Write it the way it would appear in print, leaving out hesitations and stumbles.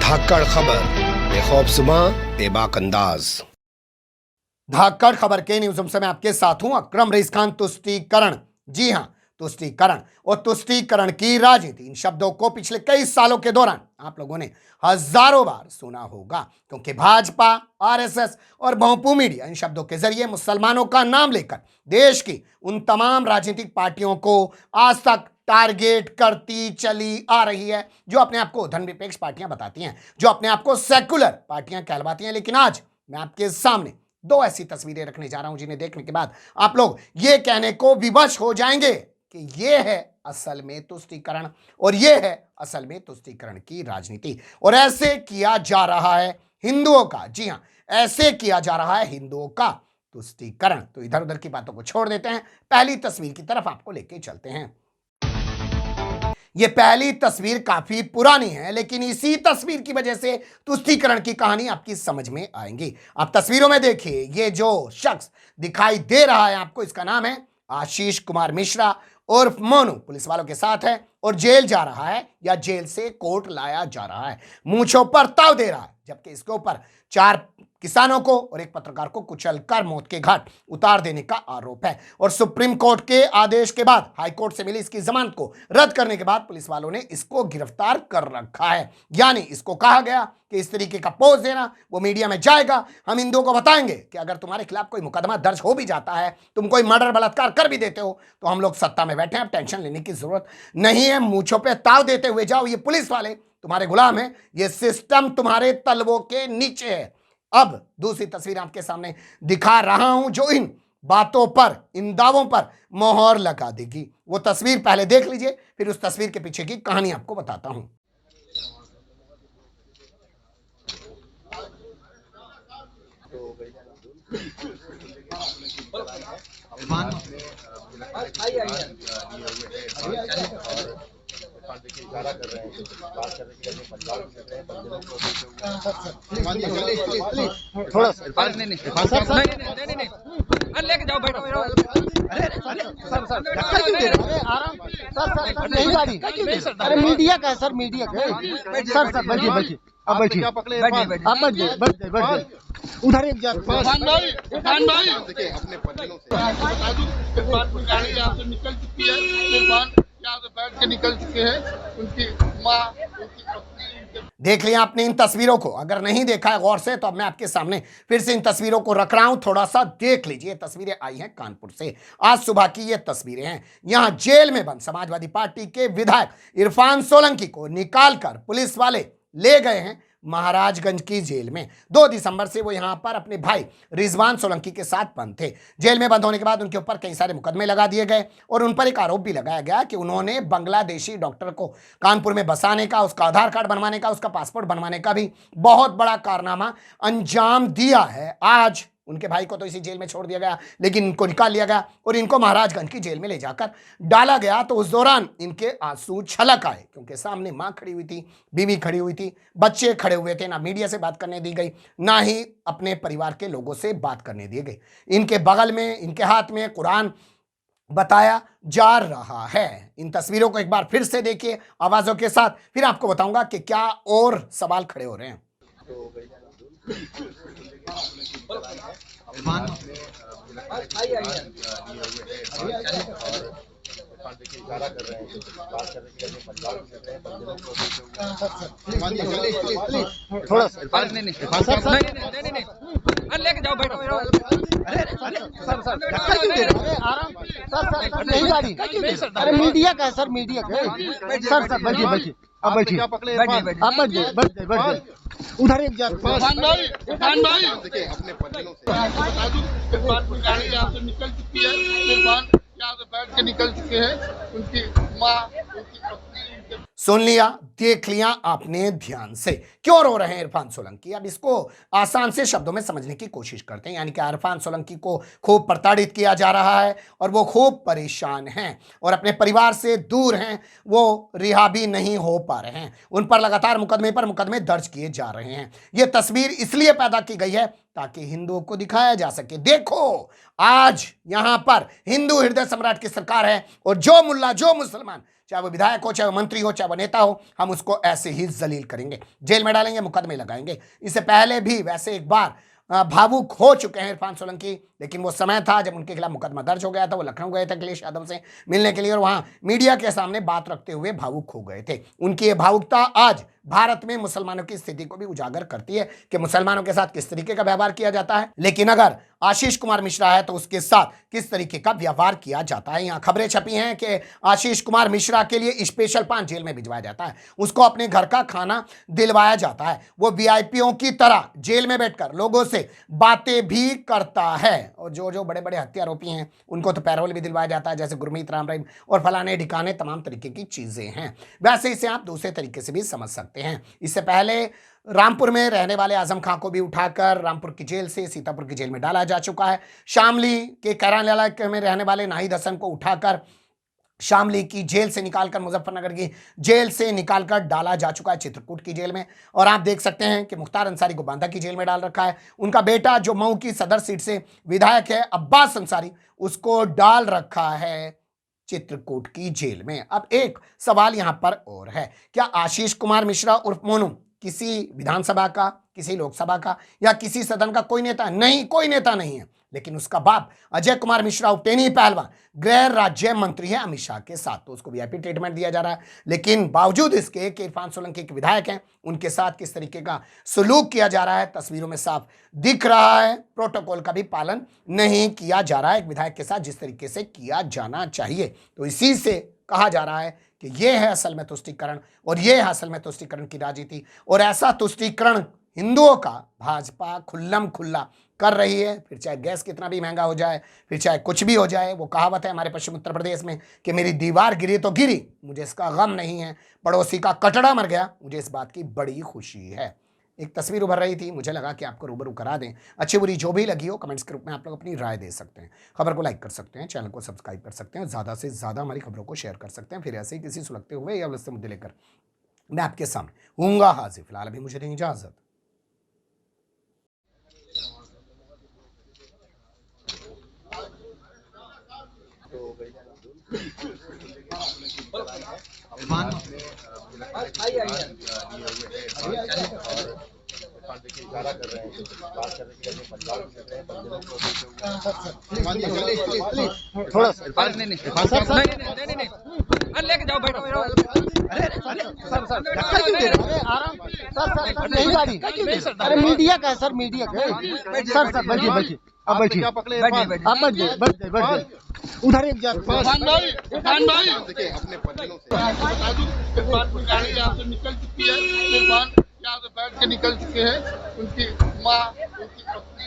धाकड़ खबर बेखौफसुमा बेबाक अंदाज। धाकड़ खबर के न्यूज़ रूम से मैं आपके साथ हूं अकरम रईस खान। तुष्टीकरण, जी हां, तुष्टीकरण और तुष्टीकरण की राजनीति, इन शब्दों को पिछले कई सालों के दौरान आप लोगों ने हजारों बार सुना होगा, क्योंकि भाजपा, आरएसएस और बहुपू मीडिया इन शब्दों के जरिए मुसलमानों का नाम लेकर देश की उन तमाम राजनीतिक पार्टियों को आज तक टारगेट करती चली आ रही है, जो अपने आप को धर्मनिरपेक्ष पार्टियां बताती हैं, जो अपने आप को सेकुलर पार्टियां कहलवाती हैं। लेकिन आज मैं आपके सामने दो ऐसी तस्वीरें रखने जा रहा हूं जिन्हें देखने के बाद आप लोग ये कहने को विवश हो जाएंगे कि ये है असल में तुष्टीकरण और ये है असल में तुष्टीकरण की राजनीति। और ऐसे किया जा रहा है हिंदुओं का, जी हां, ऐसे किया जा रहा है हिंदुओं का तुष्टीकरण। तो इधर उधर की बातों को छोड़ देते हैं, पहली तस्वीर की तरफ आपको लेके चलते हैं। ये पहली तस्वीर काफी पुरानी है, लेकिन इसी तस्वीर की वजह से तुष्टीकरण की कहानी आपकी समझ में आएगी। आप तस्वीरों में देखिए, ये जो शख्स दिखाई दे रहा है आपको, इसका नाम है आशीष कुमार मिश्रा उर्फ मोनू। पुलिस वालों के साथ है और जेल जा रहा है या जेल से कोर्ट लाया जा रहा है। मूंछों पर ताव दे रहा है, जबकि इसके ऊपर 4 किसानों को और एक पत्रकार को कुचलकर मौत के घाट उतार देने का आरोप है। और सुप्रीम कोर्ट के आदेश के बाद, हाई कोर्ट से मिली इसकी जमानत को रद्द करने के बाद पुलिस वालों ने इसको गिरफ्तार कर रखा है। यानी इसको कहा गया कि इस तरीके का पोस्ट देना, वो मीडिया में जाएगा, हम हिंदुओं को बताएंगे कि अगर तुम्हारे खिलाफ कोई मुकदमा दर्ज हो भी जाता है, तुम कोई मर्डर बलात्कार कर भी देते हो, तो हम लोग सत्ता में बैठे हैं, अब टेंशन लेने की जरूरत नहीं है। मूंछों पे ताव देते हुए जाओ, ये पुलिस वाले तुम्हारे गुलाम हैं, ये सिस्टम तुम्हारे तलवों के नीचे है। अब दूसरी तस्वीर आपके सामने दिखा रहा हूं, जो इन बातों पर, इन दावों पर मोहर लगा देगी। वो तस्वीर पहले देख लीजिए, फिर उस तस्वीर के पीछे की कहानी आपको बताता हूं। इशारा कर रहे हैं, बात कर रहे हैं, पंजाब में रहे हैं, पंजाब थोड़ा नहीं लेके जाओ, बैठो। सर नहीं गाड़ी, अरे मीडिया का है सर, मीडिया का सर बैठिए अब बैठिए, आप बैठिए उधर एक देखिए अपने परिजनों से गाड़ी यहाँ से निकल चुकी है, यहाँ से बैठ के निकल चुके हैं, उनकी माँ, उनकी पत्नी। देख लिया आपने इन तस्वीरों को? अगर नहीं देखा है गौर से, तो अब मैं आपके सामने फिर से इन तस्वीरों को रख रहा हूं, थोड़ा सा देख लीजिए। तस्वीरें आई हैं कानपुर से, आज सुबह की ये तस्वीरें हैं। यहां जेल में बंद समाजवादी पार्टी के विधायक इरफान सोलंकी को निकालकर पुलिस वाले ले गए हैं महाराजगंज की जेल में। 2 दिसंबर से वो यहां पर अपने भाई रिजवान सोलंकी के साथ बंद थे। जेल में बंद होने के बाद उनके ऊपर कई सारे मुकदमे लगा दिए गए और उन पर एक आरोप भी लगाया गया कि उन्होंने बांग्लादेशी डॉक्टर को कानपुर में बसाने का, उसका आधार कार्ड बनवाने का, उसका पासपोर्ट बनवाने का भी बहुत बड़ा कारनामा अंजाम दिया है। आज उनके भाई को तो इसी जेल में छोड़ दिया गया, लेकिन इनको निकाल लिया गया और इनको महाराजगंज की जेल में ले जाकर डाला गया। तो उस दौरान इनके आंसू छलक आए, क्योंकि सामने मां खड़ी हुई थी, बीवी खड़ी हुई थी, बच्चे खड़े हुए थे। ना मीडिया से बात करने दी गई, ना ही अपने परिवार के लोगों से बात करने दी गई। इनके बगल में, इनके हाथ में कुरान बताया जा रहा है। इन तस्वीरों को एक बार फिर से देखिए आवाजों के साथ, फिर आपको बताऊंगा कि क्या और सवाल खड़े हो रहे हैं। इशारा कर रहे हैं, बात कर रहे हैं, पंजाब में रहे हैं, थोड़ा नहीं लेके जाओ, बैठो। नहीं गाड़ी, अरे मीडिया का है सर, मीडिया का सर बैठिए आप बैठिए उधर एक देखिए अपने परिजनों से गाड़ी यहाँ से निकल चुकी है, यहाँ से बैठ के निकल चुके हैं, उनकी माँ, उनकी पत्नी। सुन लिया, देख लिया आपने ध्यान से। क्यों रो रहे हैं इरफान सोलंकी? अब इसको आसान से शब्दों में समझने की कोशिश करते हैं। यानी कि इरफान सोलंकी को खूब प्रताड़ित किया जा रहा है और वो खूब परेशान हैं और अपने परिवार से दूर हैं, वो रिहा भी नहीं हो पा रहे हैं। उन पर लगातार मुकदमे पर मुकदमे दर्ज किए जा रहे हैं। ये तस्वीर इसलिए पैदा की गई है ताकि हिंदुओं को दिखाया जा सके, देखो आज यहां पर हिंदू हृदय सम्राट की सरकार है और जो मुल्ला जो मुसलमान, चाहे वो विधायक हो, चाहे वो मंत्री हो, चाहे वो नेता हो, हम उसको ऐसे ही जलील करेंगे, जेल में डालेंगे, मुकदमे लगाएंगे। इससे पहले भी वैसे एक बार भावुक हो चुके हैं इरफान सोलंकी, लेकिन वो समय था जब उनके खिलाफ मुकदमा दर्ज हो गया था। वो लखनऊ गए थे अखिलेश यादव से मिलने के लिए और वहां मीडिया के सामने बात रखते हुए भावुक हो गए थे। उनकी ये भावुकता आज भारत में मुसलमानों की स्थिति को भी उजागर करती है कि मुसलमानों के साथ किस तरीके का व्यवहार किया जाता है, लेकिन अगर आशीष कुमार मिश्रा है तो उसके साथ किस तरीके का व्यवहार किया जाता है। यहां खबरें छपी हैं कि आशीष कुमार मिश्रा के लिए स्पेशल 5 जेल में भिजवाया जाता है, उसको अपने घर का खाना दिलवाया जाता है, वो वीआईपीओं की तरह जेल में बैठकर लोगों से बातें भी करता है और जो बड़े बड़े हत्या आरोपी हैं उनको तो पैरोल भी दिलवाया जाता है, जैसे गुरमीत राम रहीम और फलाने ढिकाने तमाम तरीके की चीजें हैं। वैसे इसे आप दूसरे तरीके से भी समझ सकते हैं। इससे पहले रामपुर में रहने वाले आजम खां को भी उठाकर रामपुर की जेल से सीतापुर की जेल में डाला जा चुका है। शामली के कैरान इलाके में रहने वाले नाहिद हसन को उठाकर शामली की जेल से निकालकर मुजफ्फरनगर की जेल से निकालकर डाला जा चुका है चित्रकूट की जेल में। और आप देख सकते हैं कि मुख्तार अंसारी को बांदा की जेल में डाल रखा है। उनका बेटा जो मऊ की सदर सीट से विधायक है अब्बास अंसारी, उसको डाल रखा है चित्रकूट की जेल में। अब एक सवाल यहां पर और है, क्या आशीष कुमार मिश्रा उर्फ मोनू किसी विधानसभा का, किसी लोकसभा का या किसी सदन का कोई नेता नहीं, कोई नेता नहीं है, लेकिन उसका बाप अजय कुमार मिश्रा उपटेनी पहलवान गृह राज्य मंत्री है अमित शाह के साथ, तो उसको वीआईपी ट्रीटमेंट दिया जा रहा है। लेकिन बावजूद इसके कि इरफान सोलंकी के विधायक हैं, उनके साथ किस तरीके का सलूक किया जा रहा है तस्वीरों में साफ दिख रहा है। प्रोटोकॉल का भी पालन नहीं किया जा रहा है एक विधायक के साथ जिस तरीके से किया जाना चाहिए। तो इसी से कहा जा रहा है कि यह है असल में तुष्टीकरण और यह है असल में तुष्टीकरण की राजनीति। और ऐसा तुष्टीकरण हिंदुओं का भाजपा खुल्लम खुल्ला कर रही है, फिर चाहे गैस कितना भी महंगा हो जाए, फिर चाहे कुछ भी हो जाए। वो कहावत है हमारे पश्चिम उत्तर प्रदेश में कि मेरी दीवार गिरी तो गिरी, मुझे इसका गम नहीं है, पड़ोसी का कटड़ा मर गया, मुझे इस बात की बड़ी खुशी है। एक तस्वीर उभर रही थी, मुझे लगा कि आपको रूबरू करा दें। अच्छी बुरी जो भी लगी हो कमेंट्स के रूप में आप लोग अपनी राय दे सकते हैं। खबर को लाइक कर सकते हैं, चैनल को सब्सक्राइब कर सकते हैं, ज़्यादा से ज़्यादा हमारी खबरों को शेयर कर सकते हैं। फिर ऐसे ही किसी सुलगते हुए या व्यस्त मुद्दे लेकर मैं आपके सामने हूँगा हाजिर। फिलहाल अभी मुझे दें इजाज़त। थोड़ा नहीं लेके जाओ, बैठो। नहीं गाड़ी, अरे मीडिया का है सर, मीडिया का है सर। बैठिए बैठिए, अब बैठिए, आप बैठ उधर एक इरफान भाई देखिए अपने परिजनों से बता दूं, इरफान की गाड़ी यहाँ से निकल चुकी है, इरफान यहाँ से बैठ के निकल चुके हैं। उनकी माँ, उनकी पत्नी